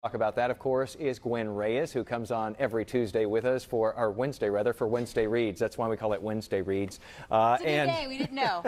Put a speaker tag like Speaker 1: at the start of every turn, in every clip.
Speaker 1: Talk about that, of course, is Gwen Reyes, who comes on every Tuesday with us for our Wednesday, rather, for Wednesday Reads. That's why we call it Wednesday Reads.
Speaker 2: It's a new day. We didn't know.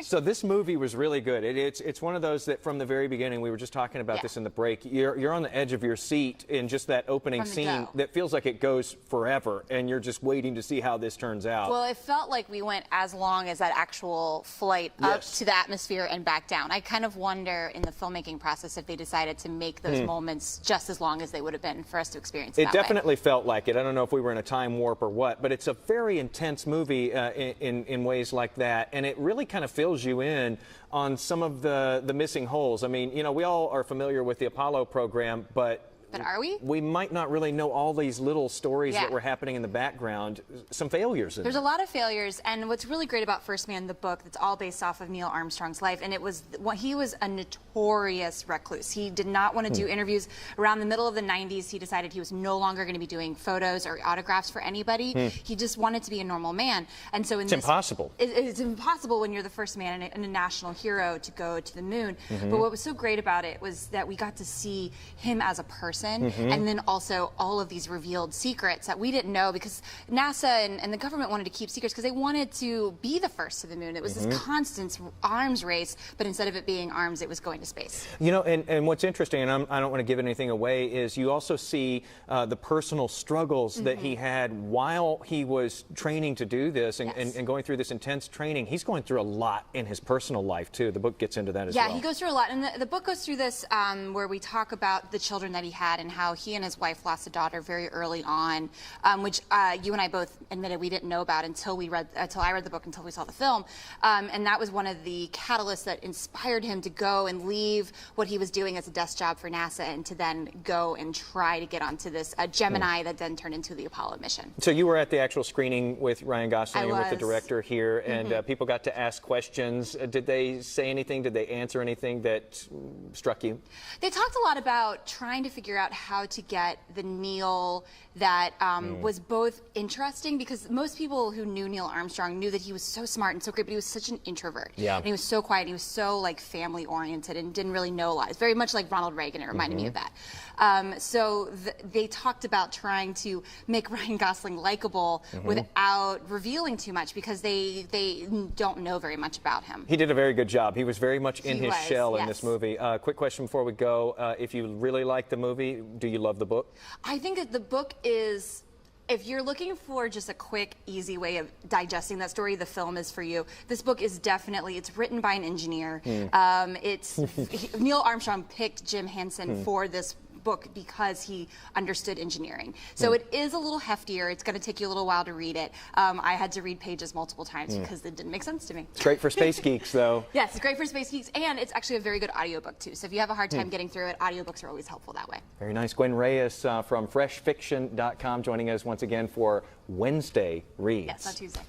Speaker 1: So this movie was really good. It's one of those that from the very beginning, we were just talking about this in the break, you're on the edge of your seat in just that opening scene that feels like it goes forever, and you're just waiting to see how this turns out.
Speaker 2: Well, it felt like we went as long as that actual flight up to the atmosphere and back down. I kind of wonder in the filmmaking process if they decided to make those moments just as long as they would have been for us to experience
Speaker 1: it. Definitely felt like it. I don't know if we were in a time warp or what, but it's a very intense movie in ways like that, and it really kind of fills you in on some of the missing holes. I mean, you know, we all are familiar with the Apollo program, but
Speaker 2: are we?
Speaker 1: We might not really know all these little stories that were happening in the background. Some failures. There's
Speaker 2: a lot of failures, and what's really great about First Man, the book, that's all based off of Neil Armstrong's life, and he was a notorious recluse. He did not want to do interviews. Around the middle of the 90s, he decided he was no longer going to be doing photos or autographs for anybody. He just wanted to be a normal man, and so it's impossible. It's impossible when you're the first man and a national hero to go to the moon. But what was so great about it was that we got to see him as a person. And then also all of these revealed secrets that we didn't know, because NASA and the government wanted to keep secrets because they wanted to be the first to the moon. It was this constant arms race, but instead of it being arms, it was going to space. You know,
Speaker 1: and what's interesting, and I don't want to give anything away, is you also see the personal struggles that he had while he was training to do this and going through this intense training. He's going through a lot in his personal life, too. The book gets into that as well.
Speaker 2: Yeah, he goes through a lot. And the book goes through this where we talk about the children that he had and how he and his wife lost a daughter very early on, which you and I both admitted we didn't know about until I read the book, until we saw the film. And that was one of the catalysts that inspired him to go and leave what he was doing as a desk job for NASA and to then go and try to get onto this Gemini that then turned into the Apollo mission.
Speaker 1: So you were at the actual screening with Ryan Gosling and with the director here, and people got to ask questions. Did they say anything? Did they answer anything that struck you?
Speaker 2: They talked a lot about trying to figure out how to get the Neil that was both interesting, because most people who knew Neil Armstrong knew that he was so smart and so great, but he was such an introvert. And he was so quiet, and he was so like family oriented and didn't really know a lot. It's very much like Ronald Reagan. It reminded me of that. So they talked about trying to make Ryan Gosling likable without revealing too much, because they don't know very much about him.
Speaker 1: He did a very good job. He was very much in his shell in this movie. Quick question before we go. If you really like the movie, do you love the book?
Speaker 2: I think that the book is, if you're looking for just a quick, easy way of digesting that story, the film is for you. This book is definitely, it's written by an engineer. Neil Armstrong picked Jim Hansen for this book because he understood engineering. So it is a little heftier. It's going to take you a little while to read it. I had to read pages multiple times because it didn't make sense to me.
Speaker 1: It's great for space geeks, though.
Speaker 2: Yes, it's great for space geeks, and it's actually a very good audiobook, too. So if you have a hard time getting through it, audiobooks are always helpful that way.
Speaker 1: Very nice. Gwen Reyes from freshfiction.com joining us once again for Wednesday Reads.
Speaker 2: Yes, on Tuesday.